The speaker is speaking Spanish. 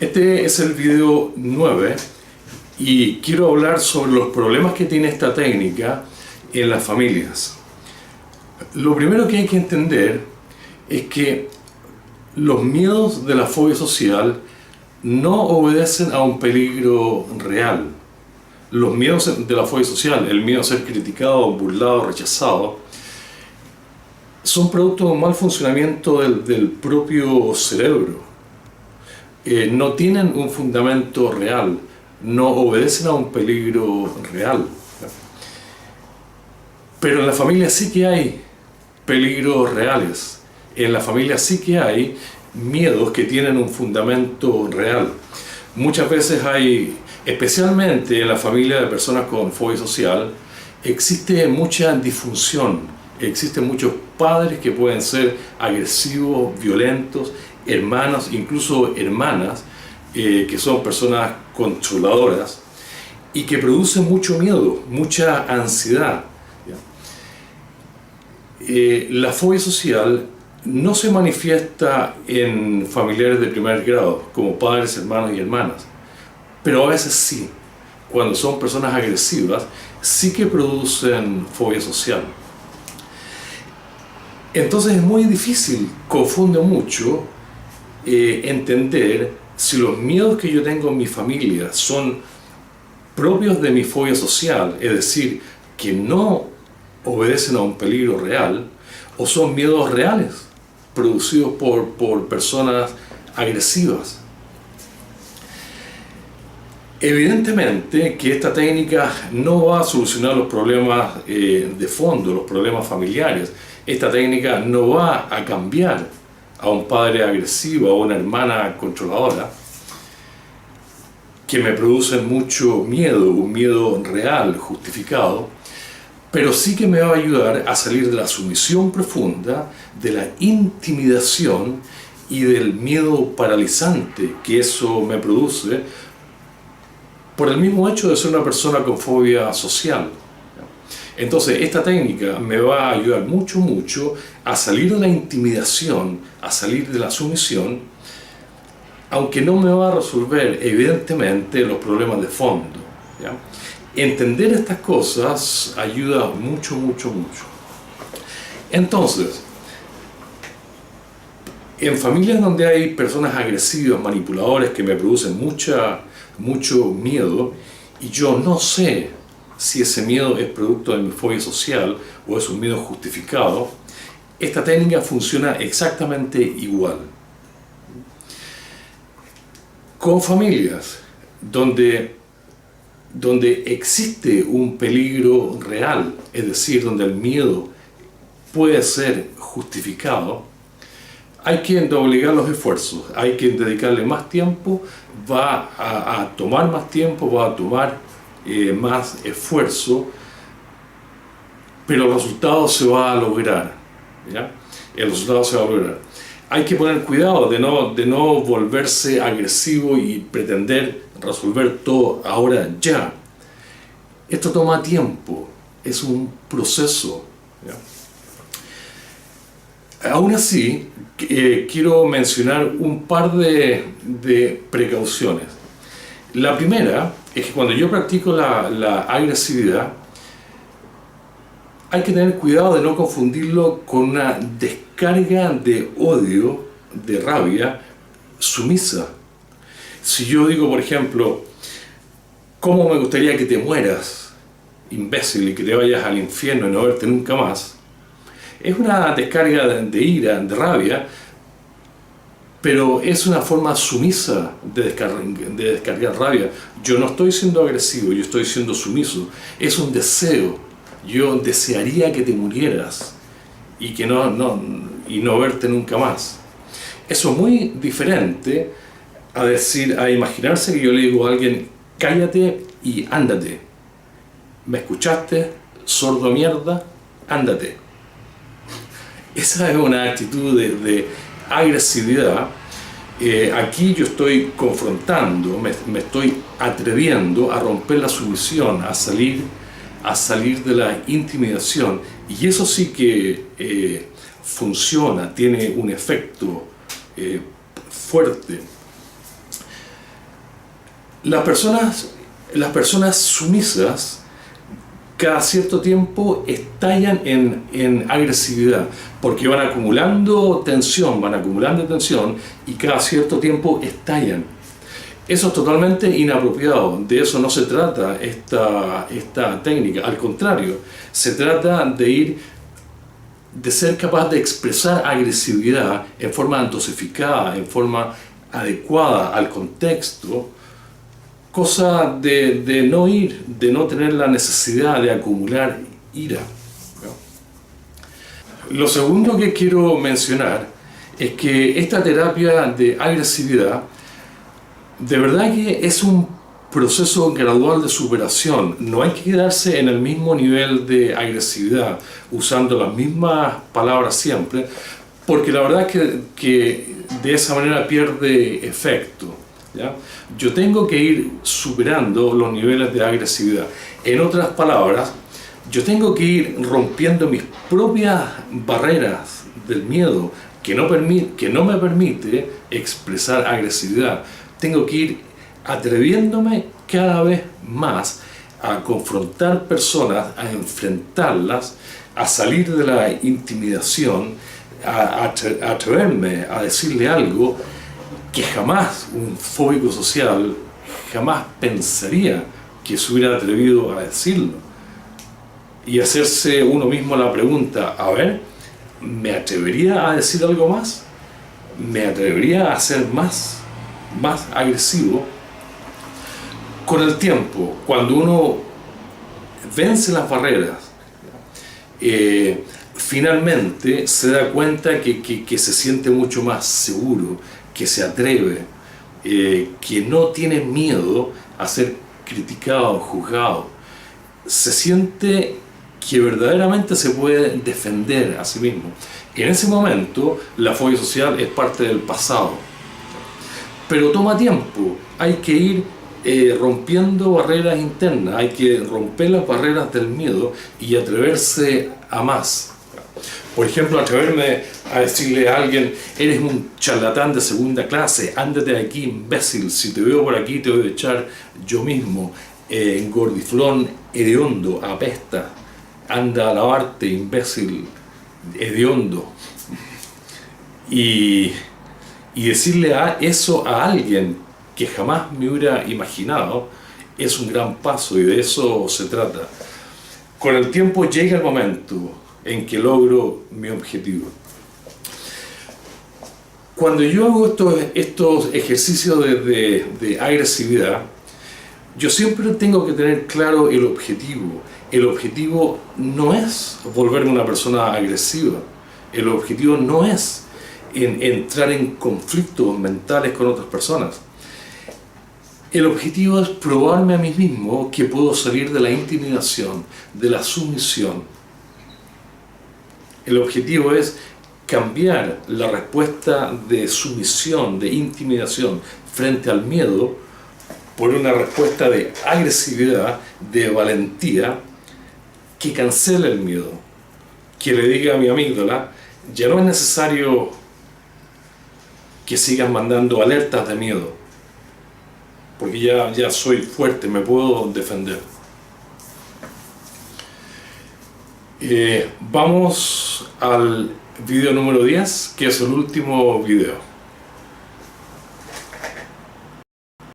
Este es el video 9 y quiero hablar sobre los problemas que tiene esta técnica en las familias. Lo primero que hay que entender es que los miedos de la fobia social no obedecen a un peligro real. Los miedos de la fobia social, el miedo a ser criticado, burlado, rechazado, son producto de un mal funcionamiento del propio cerebro. No tienen un fundamento real, no obedecen a un peligro real. Pero en la familia sí que hay peligros reales. En la familia sí que hay miedos que tienen un fundamento real. Muchas veces hay, especialmente en la familia de personas con fobia social, existe mucha disfunción. Existen muchos padres que pueden ser agresivos, violentos, hermanos, incluso hermanas, que son personas controladoras y que producen mucho miedo, mucha ansiedad. La fobia social no se manifiesta en familiares de primer grado, como padres, hermanos y hermanas, pero a veces sí, cuando son personas agresivas, sí que producen fobia social. Entonces es muy difícil, confunde mucho, entender si los miedos que yo tengo en mi familia son propios de mi fobia social, es decir, que no obedecen a un peligro real, o son miedos reales, producidos por personas agresivas. Evidentemente que esta técnica no va a solucionar los problemas de fondo, los problemas familiares. Esta técnica no va a cambiar a un padre agresivo, a una hermana controladora, que me produce mucho miedo, un miedo real, justificado, pero sí que me va a ayudar a salir de la sumisión profunda, de la intimidación y del miedo paralizante que eso me produce por el mismo hecho de ser una persona con fobia social. Entonces, esta técnica me va a ayudar mucho a salir de la intimidación, a salir de la sumisión, aunque no me va a resolver, evidentemente, los problemas de fondo, ¿ya? Entender estas cosas ayuda mucho. Entonces, en familias donde hay personas agresivas, manipuladoras, que me producen mucho miedo, y yo no sé si ese miedo es producto de mi fobia social o es un miedo justificado, esta técnica funciona exactamente igual. Con familias donde existe un peligro real, es decir, donde el miedo puede ser justificado, hay que doblegar los esfuerzos, hay que dedicarle más tiempo, va a tomar más tiempo, va a tomar más esfuerzo, pero el resultado se va a lograr, ¿ya? El resultado se va a lograr. Hay que poner cuidado de no volverse agresivo y pretender resolver todo ahora ya. Esto toma tiempo, es un proceso, ¿ya? Aún así, quiero mencionar un par de precauciones. La primera es que cuando yo practico la agresividad, hay que tener cuidado de no confundirlo con una descarga de odio, de rabia sumisa. Si yo digo, por ejemplo, ¿cómo me gustaría que te mueras, imbécil, y que te vayas al infierno y no verte nunca más? Es una descarga de ira, de rabia, pero es una forma sumisa de descargar rabia. Yo no estoy siendo agresivo, yo estoy siendo sumiso. Es un deseo. Yo desearía que te murieras y no verte nunca más. Eso es muy diferente a imaginarse que yo le digo a alguien, cállate y ándate. ¿Me escuchaste? Sordo mierda, ándate. Esa es una actitud de agresividad. Aquí yo estoy confrontando, me estoy atreviendo a romper la sumisión, a salir de la intimidación, y eso sí que funciona, tiene un efecto fuerte. Las personas, las personas sumisas cada cierto tiempo estallan en agresividad, porque van acumulando tensión y cada cierto tiempo estallan. Eso es totalmente inapropiado, de eso no se trata esta técnica, al contrario, se trata de ser capaz de expresar agresividad en forma dosificada, en forma adecuada al contexto, cosa de no tener la necesidad de acumular ira. Lo segundo que quiero mencionar es que esta terapia de agresividad de verdad que es un proceso gradual de superación. No hay que quedarse en el mismo nivel de agresividad usando las mismas palabras siempre, porque la verdad es que de esa manera pierde efecto, ¿ya? Yo tengo que ir superando los niveles de agresividad. En otras palabras, yo tengo que ir rompiendo mis propias barreras del miedo que no me permite expresar agresividad. Tengo que ir atreviéndome cada vez más a confrontar personas, a enfrentarlas, a salir de la intimidación, a atreverme a decirle algo que jamás un fóbico social jamás pensaría que se hubiera atrevido a decirlo. Y hacerse uno mismo la pregunta, a ver, ¿me atrevería a decir algo más? ¿Me atrevería a ser más agresivo? Con el tiempo, cuando uno vence las barreras, finalmente se da cuenta que se siente mucho más seguro, que se atreve, que no tiene miedo a ser criticado, juzgado. Se siente que verdaderamente se puede defender a sí mismo. En ese momento, la fobia social es parte del pasado. Pero toma tiempo, hay que ir rompiendo barreras internas, hay que romper las barreras del miedo y atreverse a más. Por ejemplo, atreverme a decirle a alguien, eres un charlatán de segunda clase, ándate de aquí, imbécil, si te veo por aquí te voy a echar yo mismo, gordiflón, hediondo, apesta, anda a lavarte, imbécil, hediondo. Y decirle eso a alguien que jamás me hubiera imaginado es un gran paso, y de eso se trata. Con el tiempo llega el momento en que logro mi objetivo. Cuando yo hago estos ejercicios de agresividad, yo siempre tengo que tener claro el objetivo. El objetivo no es volverme una persona agresiva. El objetivo no es entrar en conflictos mentales con otras personas. El objetivo es probarme a mí mismo que puedo salir de la intimidación, de la sumisión. El objetivo es cambiar la respuesta de sumisión, de intimidación frente al miedo por una respuesta de agresividad, de valentía, que cancele el miedo, que le diga a mi amígdala, ya no es necesario que sigan mandando alertas de miedo, porque ya soy fuerte, me puedo defender. Vamos al video número 10, que es el último video.